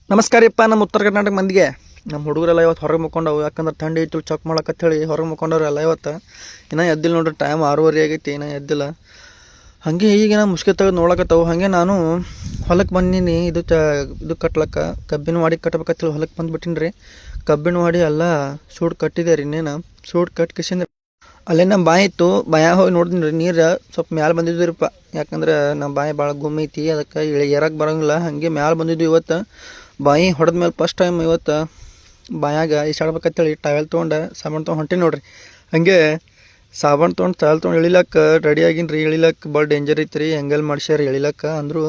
ನಮಸ್ಕಾರಪ್ಪ ನಮ್ಮ ಉತ್ತರ ಕರ್ನಾಟಕ ಮಂದಿಗೆ. ನಮ್ಮ ಹುಡುಗರೆಲ್ಲ ಇವತ್ತು ಹೊರಗೆ ಮುಕ್ಕೊಂಡವು, ಯಾಕಂದ್ರೆ ಥಂಡಿ ಇತ್ತು ಚಕ್ ಹೇಳಿ ಹೊರಗೆ ಮುಕ್ಕೊಂಡವ್ರೆಲ್ಲ ಇವತ್ತು. ಇನ್ನೂ ಎದ್ದಿಲ್ಲ ನೋಡ್ರಿ, ಟೈಮ್ 6:30 ಆಗೈತಿ, ಇನ್ನೂ ಎದ್ದಿಲ್ಲ. ಹಾಗೆ ಈಗಿನ ಮುಷ್ಕಿ ತೆಗೆದು ನೋಡಕತ್ತವು. ಹಾಗೆ ನಾನು ಹೊಲಕ್ಕೆ ಬಂದೀನಿ, ಇದು ಕಟ್ಲಕ್ಕ ಕಬ್ಬಿನ ವಾಡಿ ಕಟ್ಬೇಕತ್ತೇಳಿ ಹೊಲಕ್ಕೆ ಬಂದುಬಿಟ್ಟಿನಿ ರೀ. ಕಬ್ಬಿನ ವಾಡಿ ಎಲ್ಲ ಸೂಡ್ ಕಟ್ಟಿದೆ ರೀ. ಇನ್ನೇನು ಸೂಡ್ ಕಟ್ಕಿಸಿಂದ ಅಲ್ಲೇ ನಮ್ಮ ಬಾಯಿ ಇತ್ತು, ಬಾಯಾಗ ಹೋಗಿ ನೋಡಿದ್ನಿ ರೀ. ನೀರು ಸ್ವಲ್ಪ ಮ್ಯಾಲೆ ಬಂದಿದ್ವಿರಪ್ಪ, ಯಾಕಂದ್ರೆ ನಮ್ಮ ಬಾಯಿ ಭಾಳ ಗುಮ್ಮಿ ಐತಿ, ಅದಕ್ಕೆ ಏರಕ್ಕೆ ಬರೋಂಗಿಲ್ಲ. ಹಾಗೆ ಮ್ಯಾಲೆ ಬಂದಿದ್ವಿ ಇವತ್ತು. ಬಾಯಿ ಹೊಡೆದ ಮೇಲೆ ಫಸ್ಟ್ ಟೈಮ್ ಇವತ್ತು ಬಾಯಾಗ ಈಸಾಡ್ಬೇಕಂತೇಳಿ ಟವೆಲ್ ತೊಗೊಂಡು ಸಾಬೂನು ತೊಗೊಂಡು ಹೊಂಟೀನಿ ನೋಡ್ರಿ. ಹಾಗೆ ಸಾಬೂನು ತೊಗೊಂಡು ಟವೆಲ್ ತೊಗೊಂಡು ಇಳಿಲಕ್ಕೆ ರೆಡಿ ಆಗೀನಿ ರೀ. ಇಳಿಲಕ್ಕೆ ಭಾಳ ಡೇಂಜರ್ ಐತಿ ರೀ, ಹೆಂಗಲ್ ಮಾಡ್ಸ್ಯಾರ ಇಳಿಲಕ್ಕೆ ಅಂದರು.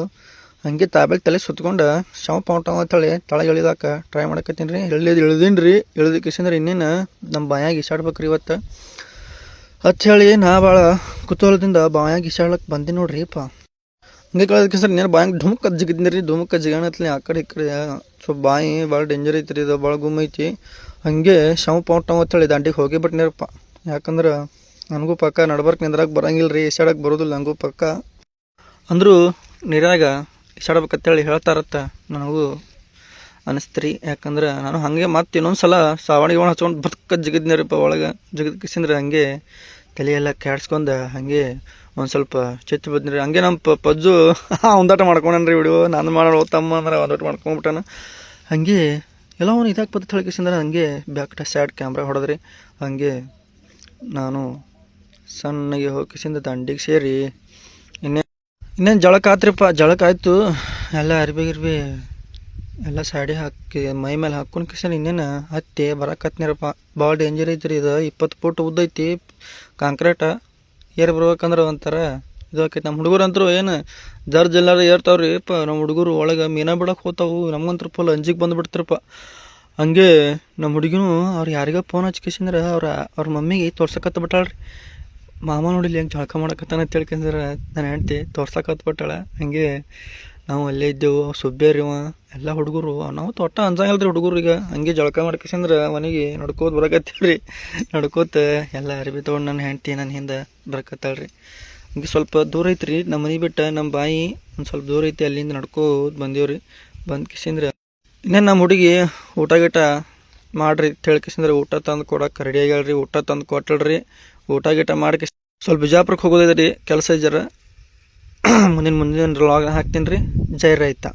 ಹಾಗೆ ತಾಬೇಲ್ ತಲೆ ಸುತ್ಕೊಂಡು ಶಾವ್ ಪಾವ್ ಅಂತೇಳಿ ತಳಗೆ ಇಳಿದಾಕ ಟ್ರೈ ಮಾಡಕತ್ತೀನಿ ರೀ. ಇಳ್ದೀನಿ ರೀ. ಇಳ್ದಕ್ಕಿಸಂದ್ರೆ ಇನ್ನೇನು ನಮ್ಮ ಬಾಯಾಗ ಈಸಾಡ್ಬೇಕು ರೀ ಇವತ್ತು ಅಂತ ಹೇಳಿ ನಾ ಭಾಳ ಕುತೂಹಲದಿಂದ ಬಾಯಾಗ ಈಸಾಡ್ಲಕ್ಕೆ ಬಂದೀನಿ ನೋಡ್ರಿ ಅಪ್ಪ. ಹಂಗೆ ಕಳೆದಕ್ಕೆ ಸರ್ ನೀನು ಬಾಯಾಗ ಧುಮುಕ ಜಿಗಿದ್ನಿ ರೀ. ಧುಮುಕ ಜಿಗಾಣತ್ಲಿ ಆ ಕಡೆ ಈ ಕಡೆ ಸ್ವಲ್ಪ ಬಾಯಿ ಭಾಳ ಡೇಂಜರ್ ಐತಿ ರೀ, ಇದು ಭಾಳ ಗುಮ್ಮ ಐತಿ. ಹಾಗೆ ಶಾವ್ ಪಾವ್ ಅಂತೇಳಿ ದಾಂಡಿಗೆ ಹೋಗಿ ಬಿಟ್ನಿರಪ್ಪ. ಯಾಕಂದ್ರೆ ನನಗೂ ಪಕ್ಕ ನಡ್ಬರ್ಕ್ ನಿಂದ್ರಾಗ ಬರಂಗಿಲ್ಲ ರೀ, ಈಸಾಡಕ್ಕೆ ಬರೋದಿಲ್ಲ ನನಗೂ ಪಕ್ಕ. ಅಂದರೂ ನೀರಾಗ ಈಸಾಡ್ಬೇಕಂತೇಳಿ ಹೇಳ್ತಾರತ್ತ ನನಗೂ ಅನಿಸ್ತ್ರಿ. ಯಾಕಂದ್ರೆ ನಾನು ಹಾಗೆ ಮತ್ತೆ ಇನ್ನೊಂದು ಸಲ ಸಾವಣಿಗೆ ಹಚ್ಕೊಂಡು ಬದುಕ ಜಿಗಿದ್ನಿರಪ್ಪ ಒಳಗೆ. ಜಿಗಿದ್ಕಿಸಿಂದ್ರೆ ಹಂಗೆ ತಲೆಯೆಲ್ಲ ಕ್ಯಾಡ್ಸ್ಕೊಂಡು ಹಾಗೆ ಒಂದು ಸ್ವಲ್ಪ ಚೆತ್ತು ಬದ್ನಿ ರೀ. ಹಂಗೆ ನಮ್ಮ ಪಜ್ಜು ಒಂದಾಟ ಮಾಡ್ಕೊಂಡ್ರಿ ವಿಡಿಯೋ. ನಾನು ಮಾಡೋ ತಮ್ಮ ಅಂದ್ರೆ ಒಂದಾಟ ಮಾಡ್ಕೊಂಬಿಟ್ಟಾನ. ಹಾಗೆ ಎಲ್ಲ ಅವ್ನು ಇದಾಗಿ ಪದ್ಧತಿ ಹೇಳ್ಕಿಸಿಂದ್ರೆ ಹಂಗೆ ಬ್ಯಾಕ್ ಸ್ಯಾಡ್ ಕ್ಯಾಮ್ರಾ ಹೊಡೆದ್ರಿ. ನಾನು ಸಣ್ಣಗೆ ಹೋಗಿಸಿಂದ ದಂಡಿಗೆ ಸೇರಿ ಇನ್ನೇನು ಜಳಕ ಆತ್ರಿಪ್ಪ. ಜಳಕ ಆಯಿತು, ಎಲ್ಲ ಅರ್ಬಿ ಎಲ್ಲ ಸ್ಯಾಡಿ ಹಾಕಿ ಮೈ ಮೇಲೆ ಹಾಕೊಂಡು ಕಿಸನ್ ಇನ್ನೇನು ಹತ್ತಿ ಬರಕತ್ನಿರಪ್ಪ. ಭಾಳ ಡೇಂಜರ್ ಐತ್ರಿ ಇದು. 20 ಫೂಟ್ ಉದ್ದ ಐತಿ ಕಾಂಕ್ರೀಟ. ಏರ್ ಬರ್ಬೇಕಂದ್ರೆ ಒಂಥರ ಇದು ಆಕೈತಿ. ನಮ್ಮ ಹುಡುಗರು ಅಂತರೂ ಏನು ಎಲ್ಲಾರು ಏರ್ತಾವ್ರಿ ಅಪ್ಪ. ನಮ್ಮ ಹುಡುಗರು ಒಳಗೆ ಮೀನಾ ಬಿಡಕ್ಕೆ ಹೋಗ್ತಾವು. ನಮಗಂತೂ ಫುಲ್ ಅಂಜಿಗೆ ಬಂದುಬಿಡ್ತಾರಪ್ಪ. ಹಂಗೆ ನಮ್ಮ ಹುಡುಗಿನೂ ಅವ್ರು ಯಾರಿಗ ಫೋನ್ ಹಚ್ಕಿಸಿಂದ್ರೆ ಅವ್ರ ಮಮ್ಮಿಗೆ ತೋರ್ಸಕತ್ಬಿಟ್ಟಾಳ್ರಿ. ಮಾಮ ನೋಡಿಲ್ಲ ಹೆಂಗೆ ಜಳಕ ಮಾಡಕತ್ತಾನ ಅಂತ ಹೇಳ್ಕಂದ್ರೆ ನನ್ನ ಹೆಂಡ್ತಿ ತೋರ್ಸಕತ್ಬಿಟ್ಟಾಳ. ಹಂಗೆ ನಾವು ಅಲ್ಲೇ ಇದ್ದೆವು. ಸುಬ್ಬೇರಿವ ಎಲ್ಲ ಹುಡುಗರು, ನಾವು ತೊಟ್ಟ ಅನ್ಸಂಗಲ್ರಿ ಹುಡುಗರಿಗೆ. ಹಂಗೆ ಜಳಕ ಮಾಡ್ಕಿಸಂದ್ರೆ ಮನೆಗೆ ನಡ್ಕೋತ ಬರಕತ್ತೀವ್ರಿ. ನಡ್ಕೋತ ಎಲ್ಲ ಅರಿವಿ ತೊಗೊಂಡು ನನ್ನ ಹೆಂಡ್ತಿ ನನ್ನ ಹಿಂದೆ ಬರಕತ್ತಾಳ್ರಿ. ಹಂಗೆ ಸ್ವಲ್ಪ ದೂರ ಐತ್ರಿ ನಮ್ಮ ಮನೆ ಬಿಟ್ಟು ನಮ್ಮ ಬಾಯಿ ಒಂದು ಸ್ವಲ್ಪ ದೂರ ಐತಿ. ಅಲ್ಲಿಂದ ನಡ್ಕೋತ ಬಂದೀವ್ರಿ. ಬಂದು ಇನ್ನೇನು ನಮ್ಮ ಹುಡುಗಿ ಊಟ ಗೀಟ ಮಾಡ್ರಿ ಅಂತ ಹೇಳ್ಕಿಸಂದ್ರೆ ಊಟ ತಂದು ಕೊಡಕ್ಕೆ ರೆಡಿ ಆಗ್ಯಾಳ್ರಿ. ಊಟ ತಂದು ಕೊಟ್ಟಳ್ರಿ. ಊಟ ಗೀಟ ಮಾಡ್ಕಿ ಸ್ವಲ್ಪ ಬಿಜಾಪುರಕ್ಕೆ ಹೋಗೋದಿದೆ ರೀ, ಕೆಲಸ ಇದ್ದಾರ. ಮುಂದಿನ ವ್ಲಾಗ್ ಹಾಕ್ತೀನಿ ರೀ. ಜೈ ರೈತ.